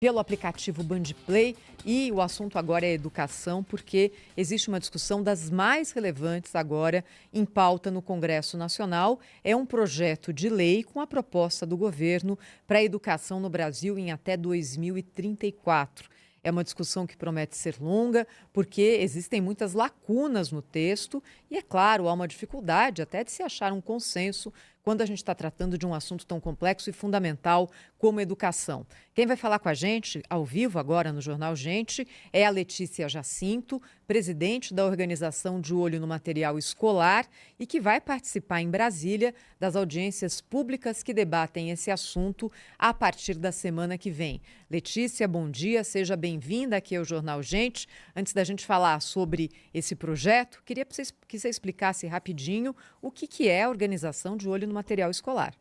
pelo aplicativo Bandplay. E o assunto agora é educação, porque existe uma discussão das mais relevantes agora em pauta no Congresso Nacional. É um projeto de lei com a proposta do governo para a educação no Brasil em até 2034. É uma discussão que promete ser longa, porque existem muitas lacunas no texto e, é claro, há uma dificuldade até de se achar um consenso quando a gente está tratando de um assunto tão complexo e fundamental como educação. Quem vai falar com a gente ao vivo agora no Jornal Gente é a Letícia Jacinto, presidente da organização De Olho no Material Escolar e que vai participar em Brasília das audiências públicas que debatem esse assunto a partir da semana que vem. Letícia, bom dia, seja bem-vinda aqui ao Jornal Gente. Antes da gente falar sobre esse projeto, queria que você explicasse rapidinho o que é a organização De Olho no Material Escolar.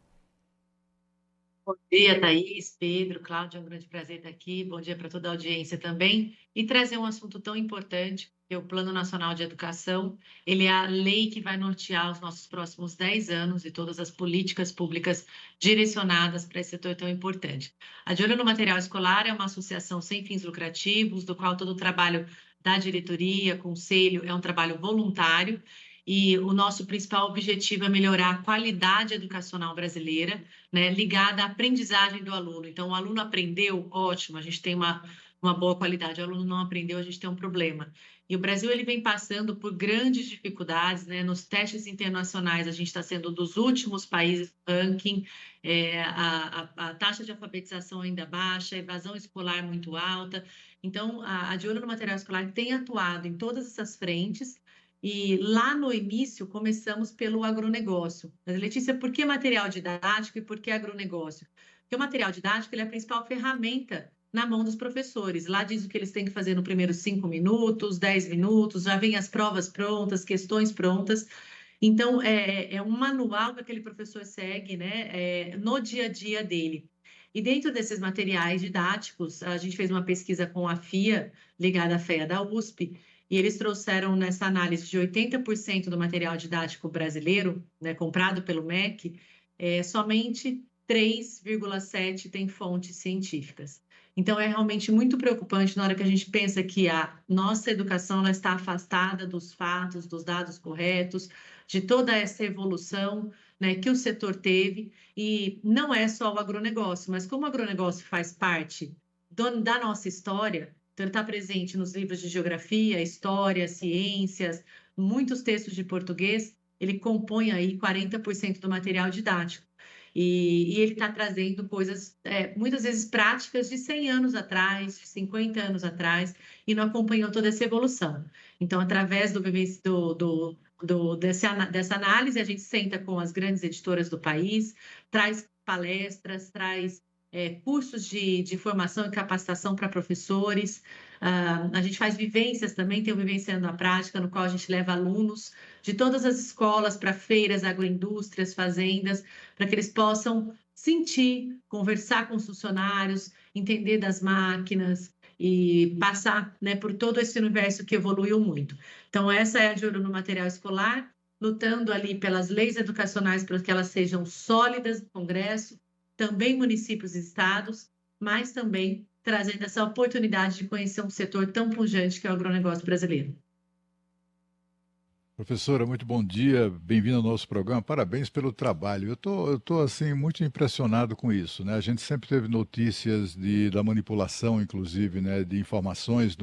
Bom dia, Thaís, Pedro, Cláudio, é um grande prazer estar aqui. Bom dia para toda a audiência também. E trazer um assunto tão importante, que é o Plano Nacional de Educação. Ele é a lei que vai nortear os nossos próximos 10 anos e todas as políticas públicas direcionadas para esse setor tão importante. A De Olho no Material Escolar é uma associação sem fins lucrativos, do qual todo o trabalho da diretoria, conselho, é um trabalho voluntário. E o nosso principal objetivo é melhorar a qualidade educacional brasileira, né, ligada à aprendizagem do aluno. Então, o aluno aprendeu, ótimo, a gente tem uma boa qualidade. O aluno não aprendeu, a gente tem um problema. E o Brasil ele vem passando por grandes dificuldades, né? Nos testes internacionais, a gente está sendo um dos últimos países do ranking, a taxa de alfabetização ainda baixa, a evasão escolar muito alta. Então, a De Olho no Material Escolar tem atuado em todas essas frentes. E lá no início começamos pelo agronegócio. Mas, Letícia, por que material didático e por que agronegócio? Porque o material didático ele é a principal ferramenta na mão dos professores. Lá diz o que eles têm que fazer no primeiro 5 minutos, 10 minutos, já vem as provas prontas, questões prontas. Então, é um manual que aquele professor segue, né, no dia a dia dele. E dentro desses materiais didáticos, a gente fez uma pesquisa com a FIA, ligada à FEA da USP, e eles trouxeram nessa análise de 80% do material didático brasileiro, né, comprado pelo MEC, somente 3,7 tem fontes científicas. Então, é realmente muito preocupante na hora que a gente pensa que a nossa educação ela está afastada dos fatos, dos dados corretos, de toda essa evolução, né, que o setor teve. E não é só o agronegócio, mas como o agronegócio faz parte da nossa história, então ele está presente nos livros de geografia, história, ciências, muitos textos de português, ele compõe aí 40% do material didático. E ele está trazendo coisas, muitas vezes práticas de 100 anos atrás, de 50 anos atrás, e não acompanhou toda essa evolução. Então, através dessa análise, a gente senta com as grandes editoras do país, traz palestras, traz cursos de formação e capacitação para professores. A gente faz vivências também, tem o Vivenciando a Prática, no qual a gente leva alunos de todas as escolas para feiras, agroindústrias, fazendas, para que eles possam sentir, conversar com os funcionários, entender das máquinas e passar, né, por todo esse universo que evoluiu muito. Então, essa é a De Olho no Material Escolar, lutando ali pelas leis educacionais para que elas sejam sólidas no Congresso, também municípios e estados, mas também trazendo essa oportunidade de conhecer um setor tão pujante que é o agronegócio brasileiro. Professora, muito bom dia, bem-vindo ao nosso programa, parabéns pelo trabalho. Eu tô assim, muito impressionado com isso, né? A gente sempre teve notícias da manipulação, inclusive, né, de informações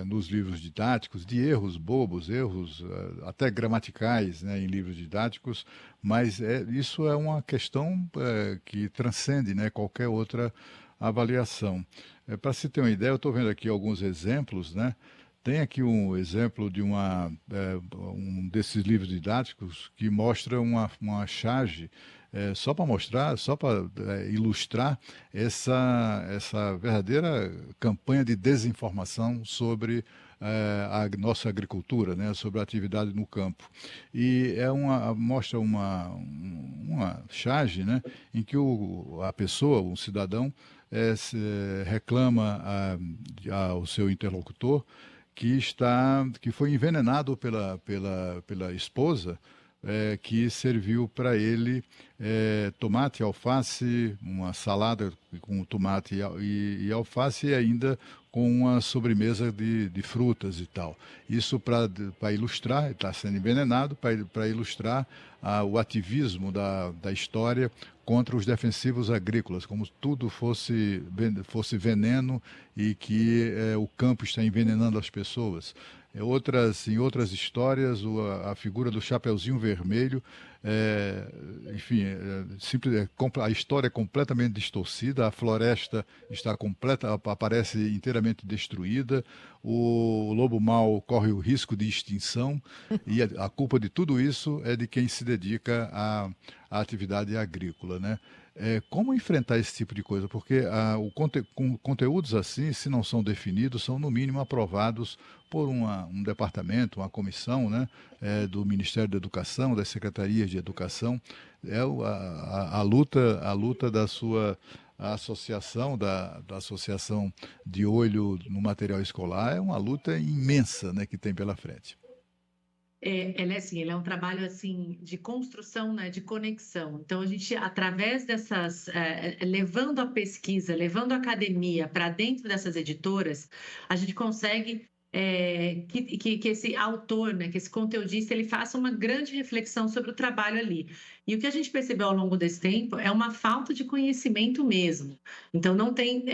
nos livros didáticos, de erros bobos, erros até gramaticais, né, em livros didáticos, mas isso é uma questão que transcende, né, qualquer outra avaliação. Para se ter uma ideia, eu estou vendo aqui alguns exemplos, né? Tem aqui um exemplo de um desses livros didáticos que mostra uma charge, só para mostrar, só para ilustrar essa verdadeira campanha de desinformação sobre a nossa agricultura, né, sobre a atividade no campo. E mostra uma charge, né, em que a pessoa, um cidadão, reclama ao seu interlocutor que foi envenenado pela esposa que serviu para ele tomate, alface, uma salada com tomate e alface e ainda com uma sobremesa de frutas e tal. Isso para ilustrar, está sendo envenenado, para ilustrar o ativismo da história contra os defensivos agrícolas, como tudo fosse veneno e que o campo está envenenando as pessoas. Em outras histórias, a figura do Chapeuzinho Vermelho, enfim, a história é completamente distorcida, a floresta aparece inteiramente destruída, o lobo mau corre o risco de extinção e a culpa de tudo isso é de quem se dedica à atividade agrícola, né? Como enfrentar esse tipo de coisa? Porque conteúdos assim, se não são definidos, são no mínimo aprovados por um departamento, uma comissão, né, do Ministério da Educação, das secretarias de educação. A luta da sua associação, da associação de olho no material escolar, é uma luta imensa, né, que tem pela frente. Ele é um trabalho assim de construção, né, de conexão. Então a gente, através dessas, levando a pesquisa, levando a academia para dentro dessas editoras, a gente consegue que esse autor, né, que esse conteudista, ele faça uma grande reflexão sobre o trabalho ali. E o que a gente percebeu ao longo desse tempo é uma falta de conhecimento mesmo. Então não tem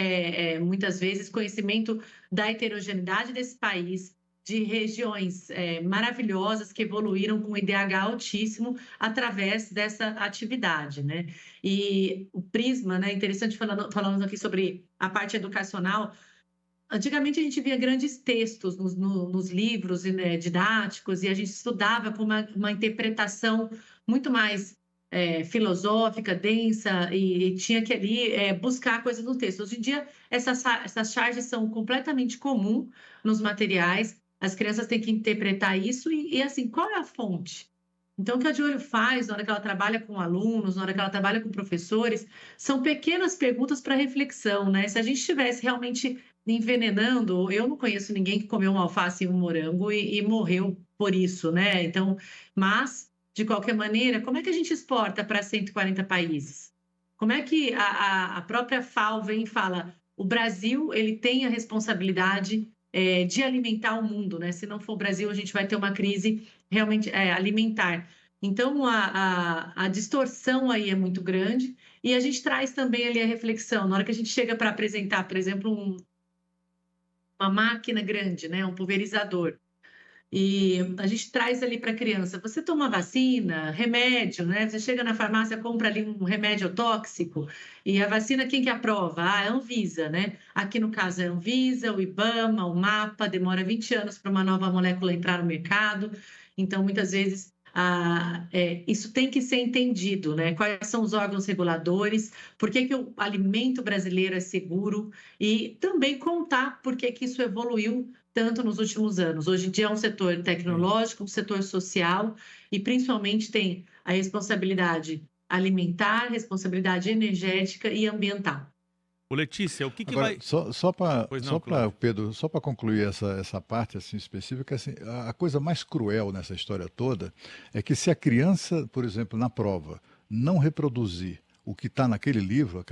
muitas vezes conhecimento da heterogeneidade desse país, de regiões maravilhosas que evoluíram com IDH altíssimo através dessa atividade, né? E o Prisma, né? Interessante falando aqui sobre a parte educacional. Antigamente a gente via grandes textos nos livros didáticos e a gente estudava com uma interpretação muito mais filosófica, densa, e tinha que ali buscar coisas no texto. Hoje em dia, essas charges são completamente comuns nos materiais, as crianças têm que interpretar isso e assim, qual é a fonte? Então, o que a De Olho faz na hora que ela trabalha com alunos, na hora que ela trabalha com professores, são pequenas perguntas para reflexão, né? Se a gente estivesse realmente envenenando, eu não conheço ninguém que comeu uma alface e um morango e morreu por isso, né? Então, mas, de qualquer maneira, como é que a gente exporta para 140 países? Como é que a própria FAO vem e fala, o Brasil, ele tem a responsabilidade de alimentar o mundo, né? Se não for o Brasil, a gente vai ter uma crise realmente alimentar. Então, a distorção aí é muito grande e a gente traz também ali a reflexão. Na hora que a gente chega para apresentar, por exemplo, uma máquina grande, né? Um pulverizador. E a gente traz ali para a criança, você toma vacina, remédio, né? Você chega na farmácia, compra ali um remédio tóxico, e a vacina quem que aprova? Ah, é a Anvisa, né? Aqui no caso é a Anvisa, o IBAMA, o MAPA, demora 20 anos para uma nova molécula entrar no mercado, então muitas vezes isso tem que ser entendido, né? Quais são os órgãos reguladores, por que o alimento brasileiro é seguro e também contar por que isso evoluiu tanto nos últimos anos. Hoje em dia é um setor tecnológico, um setor social e principalmente tem a responsabilidade alimentar, responsabilidade energética e ambiental. Ô Letícia, o que Agora, vai... só para Cláudio. Pedro, só para concluir essa parte assim específica, assim, a coisa mais cruel nessa história toda é que se a criança, por exemplo, na prova, não reproduzir o que está naquele livro,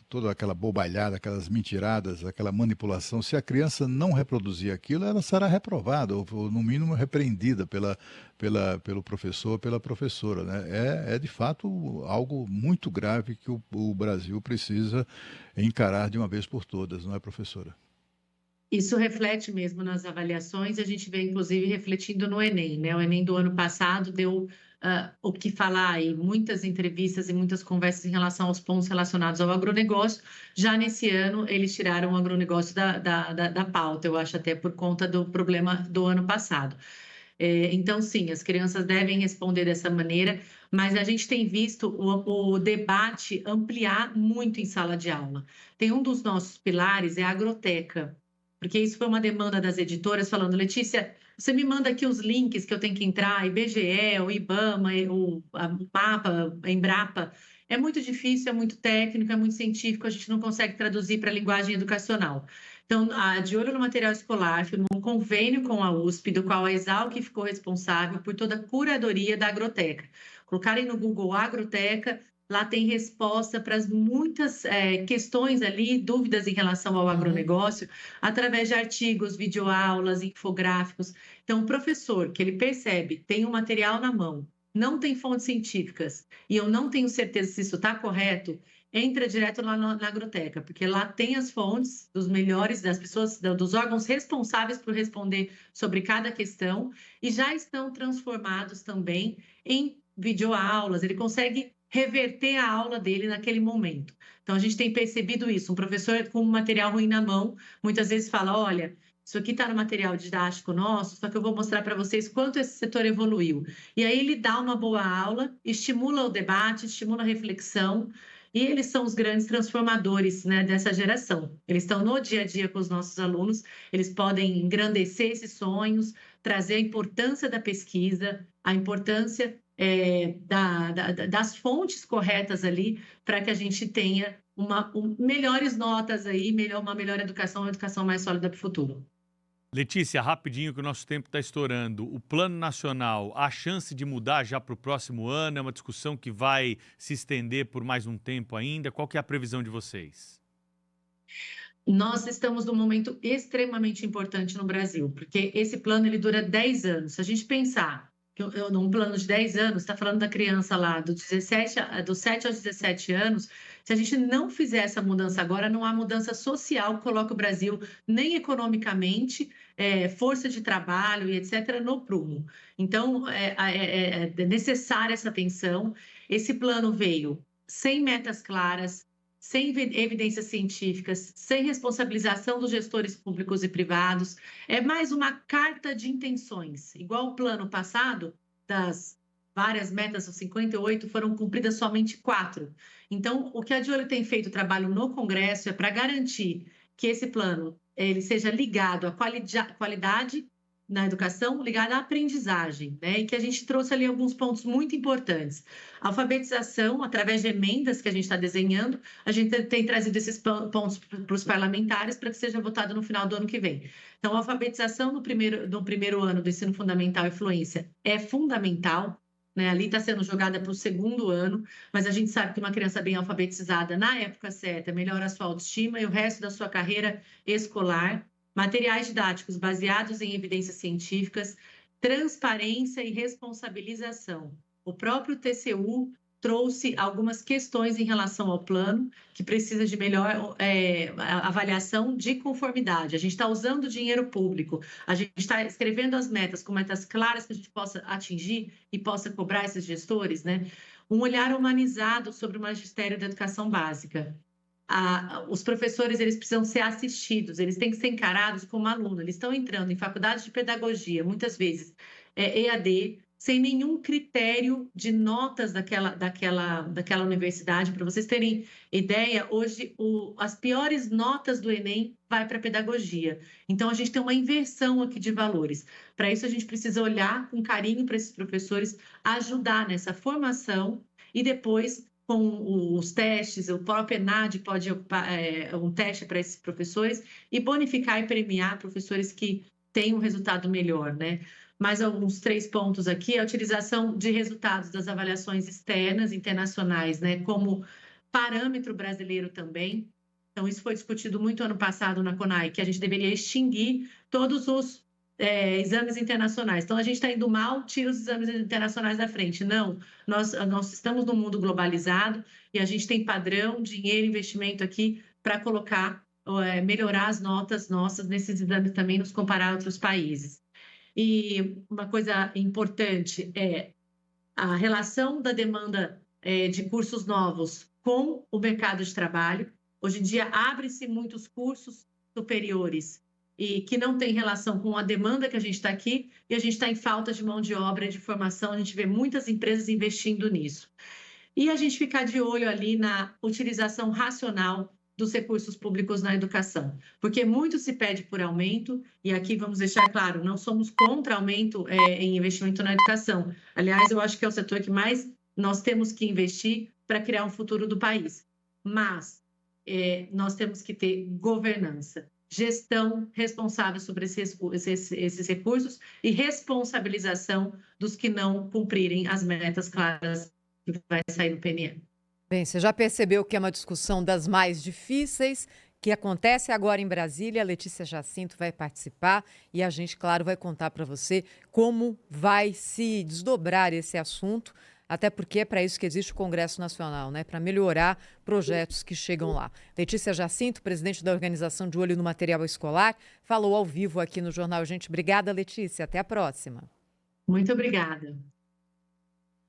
toda aquela bobalhada, aquelas mentiradas, aquela manipulação, se a criança não reproduzir aquilo, ela será reprovada, ou no mínimo repreendida pelo professor, pela professora, né? É de fato algo muito grave que o Brasil precisa encarar de uma vez por todas, não é, professora? Isso reflete mesmo nas avaliações, a gente vê inclusive refletindo no Enem, né? O Enem do ano passado deu o que falar e muitas entrevistas e muitas conversas em relação aos pontos relacionados ao agronegócio. Já nesse ano, eles tiraram o agronegócio da pauta, eu acho até por conta do problema do ano passado. Então, sim, as crianças devem responder dessa maneira, mas a gente tem visto o debate ampliar muito em sala de aula. Tem um dos nossos pilares, é a agroteca, porque isso foi uma demanda das editoras falando, Letícia, você me manda aqui os links que eu tenho que entrar, IBGE, o IBAMA, o MAPA, a Embrapa, é muito difícil, é muito técnico, é muito científico, a gente não consegue traduzir para a linguagem educacional. Então, De Olho no Material Escolar firmou um convênio com a USP, do qual a Exalc ficou responsável por toda a curadoria da agroteca. Colocarem no Google Agroteca, lá tem resposta para as muitas questões ali, dúvidas em relação ao agronegócio, através de artigos, videoaulas, infográficos. Então, o professor, que ele percebe, tem um material na mão, não tem fontes científicas, e eu não tenho certeza se isso está correto, entra direto lá na agroteca, porque lá tem as fontes dos melhores, das pessoas, dos órgãos responsáveis por responder sobre cada questão, e já estão transformados também em videoaulas, ele consegue reverter a aula dele naquele momento. Então, a gente tem percebido isso. Um professor com um material ruim na mão, muitas vezes fala, olha, isso aqui está no material didático nosso, só que eu vou mostrar para vocês quanto esse setor evoluiu. E aí ele dá uma boa aula, estimula o debate, estimula a reflexão, e eles são os grandes transformadores, né, dessa geração. Eles estão no dia a dia com os nossos alunos, eles podem engrandecer esses sonhos, trazer a importância da pesquisa, a importância das fontes corretas ali, para que a gente tenha melhores notas aí, uma melhor educação, uma educação mais sólida para o futuro. Letícia, rapidinho que o nosso tempo está estourando. O Plano Nacional, há chance de mudar já para o próximo ano? É uma discussão que vai se estender por mais um tempo ainda? Qual que é a previsão de vocês? Nós estamos num momento extremamente importante no Brasil, porque esse plano ele dura 10 anos. Se a gente pensar que num plano de 10 anos, está falando da criança lá dos 7 aos 17 anos, se a gente não fizer essa mudança agora, não há mudança social que coloque o Brasil nem economicamente, força de trabalho e etc. no prumo. Então, é necessária essa atenção. Esse plano veio sem metas claras, sem evidências científicas, sem responsabilização dos gestores públicos e privados. É mais uma carta de intenções. Igual o plano passado, das várias metas, os 58, foram cumpridas somente 4. Então, o que a De Olho tem feito trabalho no Congresso é para garantir que esse plano ele seja ligado à qualidade na educação, ligada à aprendizagem, né? E que a gente trouxe ali alguns pontos muito importantes. Alfabetização, através de emendas que a gente está desenhando, a gente tem trazido esses pontos para os parlamentares para que seja votado no final do ano que vem. Então, a alfabetização no primeiro ano do ensino fundamental e fluência é fundamental, né? Ali está sendo jogada para o segundo ano, mas a gente sabe que uma criança bem alfabetizada na época certa melhora a sua autoestima e o resto da sua carreira escolar. Materiais didáticos baseados em evidências científicas, transparência e responsabilização. O próprio TCU trouxe algumas questões em relação ao plano, que precisa de melhor avaliação de conformidade. A gente está usando dinheiro público, a gente está escrevendo as metas com metas claras que a gente possa atingir e possa cobrar esses gestores, né? Um olhar humanizado sobre o magistério da educação básica. Os professores eles precisam ser assistidos, eles têm que ser encarados como aluno. Eles estão entrando em faculdades de pedagogia, muitas vezes EAD, sem nenhum critério de notas daquela universidade. Para vocês terem ideia, hoje as piores notas do Enem vai para a pedagogia. Então, a gente tem uma inversão aqui de valores. Para isso, a gente precisa olhar com carinho para esses professores, ajudar nessa formação e depois com os testes, o próprio ENAD pode ocupar um teste para esses professores e bonificar e premiar professores que têm um resultado melhor, né? Mais alguns 3 pontos aqui, a utilização de resultados das avaliações externas, internacionais, né? Como parâmetro brasileiro também. Então, isso foi discutido muito ano passado na CONAI, que a gente deveria extinguir todos os exames internacionais. Então, a gente está indo mal, tira os exames internacionais da frente. Não, nós estamos num mundo globalizado e a gente tem padrão, dinheiro, investimento aqui para colocar, melhorar as notas nossas nesses exames também, nos comparar a outros países. E uma coisa importante é a relação da demanda de cursos novos com o mercado de trabalho. Hoje em dia, abre-se muitos cursos superiores e que não tem relação com a demanda que a gente está aqui, e a gente está em falta de mão de obra, de formação, a gente vê muitas empresas investindo nisso. E a gente ficar de olho ali na utilização racional dos recursos públicos na educação, porque muito se pede por aumento, e aqui vamos deixar claro, não somos contra aumento em investimento na educação. Aliás, eu acho que é o setor que mais nós temos que investir, para criar um futuro do país. Mas nós temos que ter governança, gestão responsável sobre esses recursos e responsabilização dos que não cumprirem as metas claras que vai sair no PNM. Bem, você já percebeu que é uma discussão das mais difíceis, que acontece agora em Brasília. A Letícia Jacinto vai participar e a gente, claro, vai contar para você como vai se desdobrar esse assunto, até porque é para isso que existe o Congresso Nacional, né? Para melhorar projetos que chegam lá. Letícia Jacinto, presidente da organização De Olho no Material Escolar, falou ao vivo aqui no Jornal Gente. Obrigada, Letícia. Até a próxima. Muito obrigada.